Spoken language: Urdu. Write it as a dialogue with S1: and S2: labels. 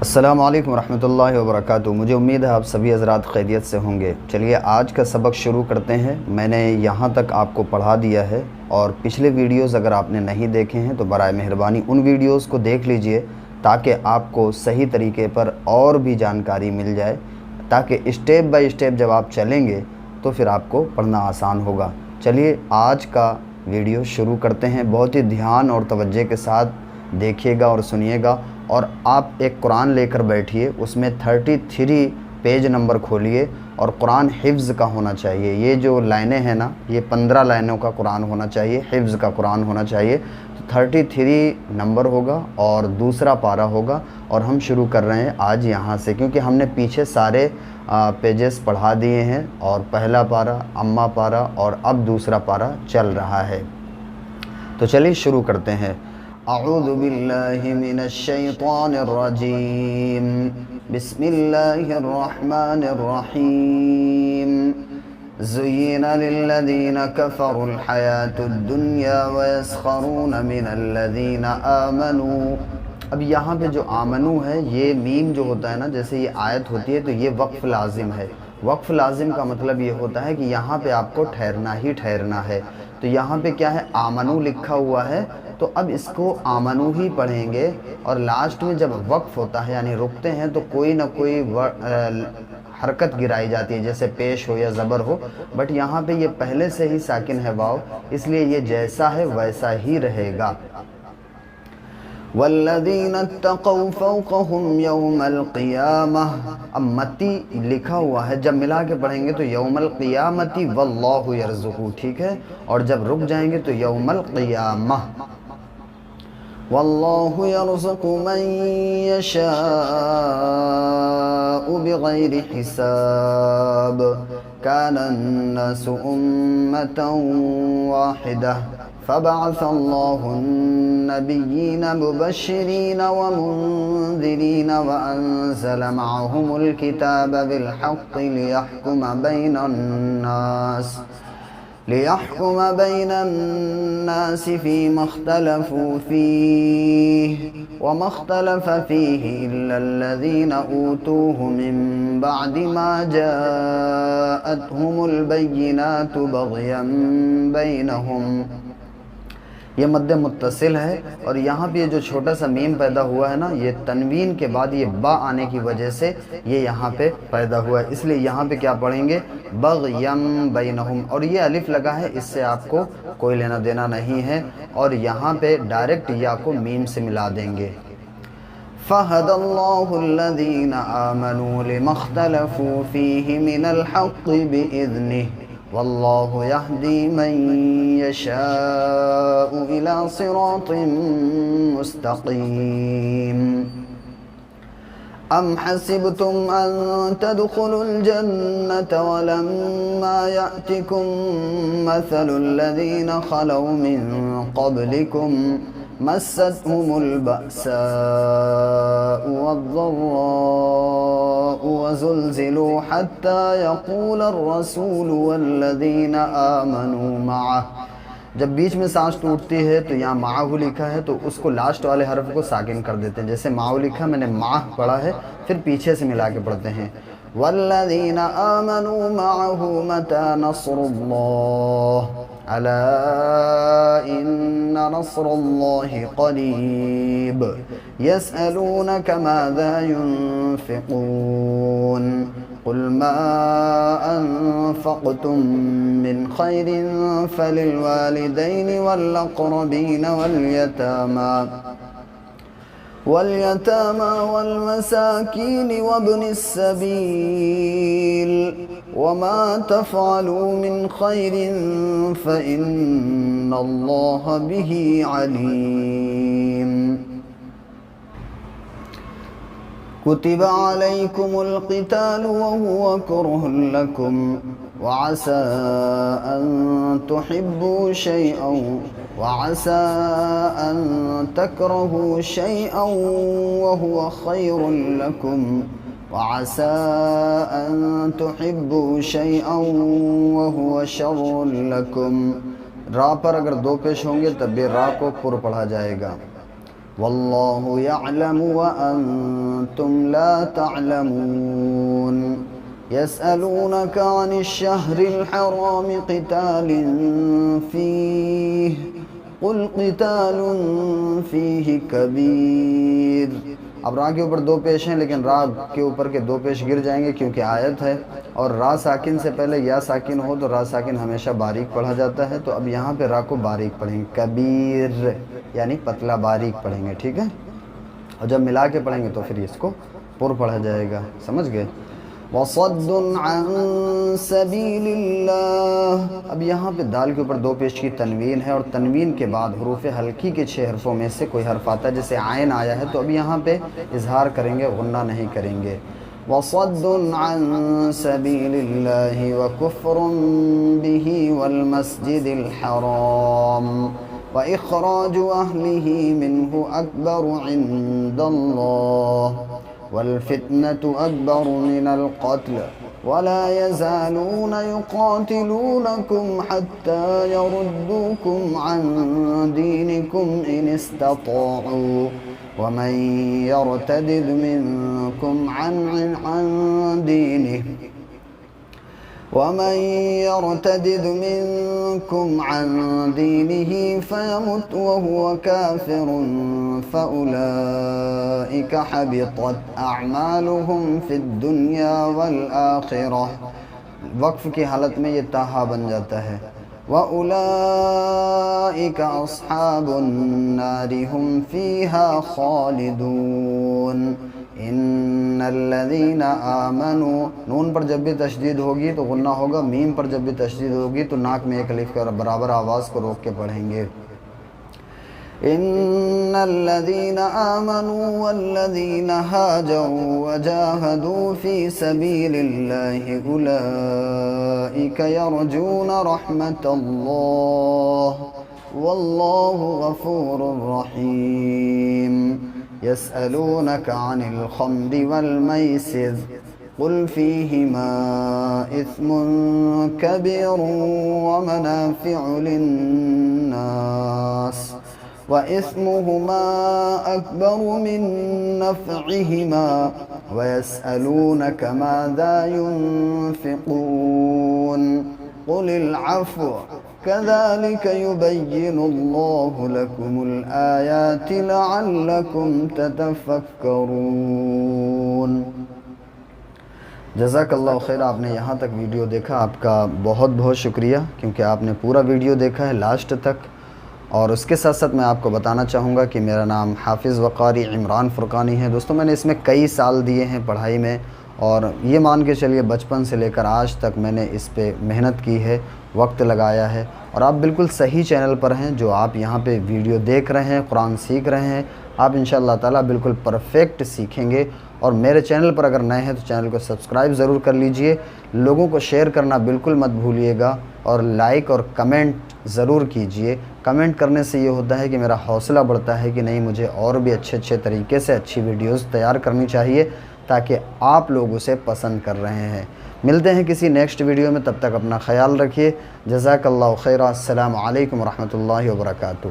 S1: السلام علیکم ورحمۃ اللہ وبرکاتہ۔ مجھے امید ہے آپ سبھی حضرات خیریت سے ہوں گے۔ چلیے آج کا سبق شروع کرتے ہیں۔ میں نے یہاں تک آپ کو پڑھا دیا ہے، اور پچھلے ویڈیوز اگر آپ نے نہیں دیکھے ہیں تو برائے مہربانی ان ویڈیوز کو دیکھ لیجئے، تاکہ آپ کو صحیح طریقے پر اور بھی جانکاری مل جائے، تاکہ اسٹیپ بائی اسٹیپ جب آپ چلیں گے تو پھر آپ کو پڑھنا آسان ہوگا۔ چلیے آج کا ویڈیو شروع کرتے ہیں۔ بہت ہی دھیان اور توجہ کے ساتھ دیکھیے گا اور سنیے گا، اور آپ ایک قرآن لے کر بیٹھیے، اس میں 33 پیج نمبر کھولیے، اور قرآن حفظ کا ہونا چاہیے۔ یہ جو لائنیں ہیں نا، یہ 15 لائنوں کا قرآن ہونا چاہیے، حفظ کا قرآن ہونا چاہیے۔ تو 33 نمبر ہوگا اور دوسرا پارہ ہوگا، اور ہم شروع کر رہے ہیں آج یہاں سے، کیونکہ ہم نے پیچھے سارے پیجز پڑھا دیے ہیں، اور پہلا پارہ، اما پارہ، اور اب دوسرا پارہ چل رہا ہے۔ تو چلیے شروع کرتے ہیں۔ اعوذ باللہ من الشیطان الرجیم، بسم اللہ الرحمن الرحیم۔ زین للذین کفروا الحیاة الدنیا ویسخرون من الذین آمنوا۔ اب یہاں پہ جو آمنو ہے، یہ میم جو ہوتا ہے نا، جیسے یہ آیت ہوتی ہے تو یہ وقف لازم ہے۔ وقف لازم کا مطلب یہ ہوتا ہے کہ یہاں پہ آپ کو ٹھہرنا ہی ٹھہرنا ہے۔ تو یہاں پہ کیا ہے، آمنو لکھا ہوا ہے، تو اب اس کو آمنو ہی پڑھیں گے، اور لاسٹ میں جب وقف ہوتا ہے یعنی رکتے ہیں تو کوئی نہ کوئی حرکت گرائی جاتی ہے، جیسے پیش ہو یا زبر ہو، بٹ یہاں پہ یہ پہلے سے ہی ساکن ہے واو، اس لیے یہ جیسا ہے ویسا ہی رہے گا۔ والذین اتقوا فوقهم یوم القیامہ۔ اب متی لکھا ہوا ہے، جب ملا کے پڑھیں گے تو یوم القیامتی واللہ یرزقو، ٹھیک ہے، اور جب رک جائیں گے تو یوم القیامہ۔ واللہ یرزق من یشاء بغیر حساب۔ کان الناس امة واحدہ فبعث اللہ النبیین مبشرین ومنذرین وانزل معهم الکتاب بالحق ليحكم بين الناس فيما اختلفوا فيه وما اختلف فيه إلا الذين أوتوه من بعد ما جاءتهم البينات بغيا بينهم۔ یہ مد متصل ہے، اور یہاں پہ یہ جو چھوٹا سا میم پیدا ہوا ہے نا، یہ تنوین کے بعد یہ با آنے کی وجہ سے یہ یہاں پہ پیدا ہوا ہے، اس لیے یہاں پہ کیا پڑھیں گے، بغیم بینہم، اور یہ الف لگا ہے، اس سے آپ کو کوئی لینا دینا نہیں ہے، اور یہاں پہ ڈائریکٹ یا کو میم سے ملا دیں گے۔ فَهَدَى اللَّهُ الَّذِينَ آمَنُوا لِمَا اخْتَلَفُوا فِيهِ مِنَ الْحَقِّ بِإِذْنِهِ واللہ یہدی من یشاء الی صراط مستقیم۔ ام حسبتم ان تدخلوا الجنة ولما یأتکم مثل الذین خلوا من قبلکم مستهم البأساء والضراء وزلزلوا حتى يقول الرسول والذين آمنوا معه۔ جب بیچ میں سانس ٹوٹتی ہے تو یہاں معہ لکھا ہے، تو اس کو لاسٹ والے حرف کو ساکن کر دیتے ہیں، جیسے معہ لکھا میں نے معہ پڑھا ہے، پھر پیچھے سے ملا کے پڑھتے ہیں۔ والذین آمنوا معه متى نصر اللہ الا ان نصر اللہ قریب یسألونک ماذا ينفقون قل ما انفقتم من خیر فللوالدین والاقربین واليتامى والمساكين وابن السبيل وما تفعلوا من خير فإن الله به عليم۔ كتب عليكم القتال وهو كره لكم وعسى أن تحبوا شيئا وعسى أن تكرهوا شيئا وهو خير لكم وعسى أن تحبوا شيئا وهو شر لكم۔ را پر اگر دو پیش ہوں گے تب بھی را کو پر پڑھا جائے گا۔ والله يعلم وأنتم لا تعلمون يسألونك عن الشهر الحرام قتال فيه قل قتال فيه كبير. اب را کے اوپر دو پیش ہیں لیکن را کے اوپر کے دو پیش گر جائیں گے کیونکہ آیت ہے اور را ساکن سے پہلے یا ساکن ہو تو را ساکن ہمیشہ باریک پڑھا جاتا ہے. تو اب یہاں پہ را کو باریک پڑھیں گے, کبیر یعنی پتلا باریک پڑھیں گے, ٹھیک ہے. اور جب ملا کے پڑھیں گے تو پھر اس کو پر پڑھا جائے گا, سمجھ گئے. وصد عن سبیل اللہ. اب یہاں پہ دال کے اوپر دو پیش کی تنوین ہے اور تنوین کے بعد حروف ہلکی کے 6 حرفوں میں سے کوئی حرف آتا ہے, جیسے عین آیا ہے تو اب یہاں پہ اظہار کریں گے, غنہ نہیں کریں گے. وصد عن سبیل اللہ وکفر بہ والمسجد الحرام وإخراج أهله منه أكبر عند الله والفتنة أكبر من القتل ولا يزالون يقاتلونكم حتى يردوكم عن دينكم إن استطاعوا ومن يرتد منكم عن دينه فيمت وهو كافر فأولئك حبطت أعمالهم في الدنيا والآخرة. وقف کی حالت میں یہ تاہا بن جاتا ہے. وَأُولَئِكَ أَصْحَابُ النَّارِ هُمْ فِيهَا خَالِدُونَ. ان الذین آمنوا, نون پر جب بھی تشدید ہوگی تو غنہ ہوگا, میم پر جب بھی تشدید ہوگی تو ناک میں ایک الف کے برابر آواز کو روک کے پڑھیں گے. ان الذین آمنوا والذین هاجروا وجاهدوا فی سبیل اللہ اولئک یرجون رحمت اللہ واللہ غفور رحیم. يسألونك عن الخمر والميسر قل فيهما إثم كبير ومنافع للناس وإثمهما أكبر من نفعهما ويسألونك ماذا ينفقون قل العفو كذلك يبين الله لكم الآيات لعلكم تتفكرون. جزاک اللہ خیر. آپ نے یہاں تک ویڈیو دیکھا, آپ کا بہت بہت شکریہ کیونکہ آپ نے پورا ویڈیو دیکھا ہے لاسٹ تک. اور اس کے ساتھ ساتھ میں آپ کو بتانا چاہوں گا کہ میرا نام حافظ وقاری عمران فرقانی ہے. دوستوں میں نے اس میں کئی سال دیے ہیں پڑھائی میں اور یہ مان کے چلیے بچپن سے لے کر آج تک میں نے اس پہ محنت کی ہے, وقت لگایا ہے. اور آپ بالکل صحیح چینل پر ہیں جو آپ یہاں پہ ویڈیو دیکھ رہے ہیں, قرآن سیکھ رہے ہیں. آپ انشاءاللہ تعالیٰ بالکل پرفیکٹ سیکھیں گے. اور میرے چینل پر اگر نئے ہیں تو چینل کو سبسکرائب ضرور کر لیجئے, لوگوں کو شیئر کرنا بالکل مت بھولیے گا اور لائک اور کمنٹ ضرور کیجئے. کمنٹ کرنے سے یہ ہوتا ہے کہ میرا حوصلہ بڑھتا ہے کہ نہیں مجھے اور بھی اچھے طریقے سے اچھی ویڈیوز تیار کرنی چاہیے تاکہ آپ لوگ اسے پسند کر رہے ہیں. ملتے ہیں کسی نیکسٹ ویڈیو میں, تب تک اپنا خیال رکھیے. جزاک اللہ خیر. السلام علیکم ورحمۃ اللہ وبرکاتہ.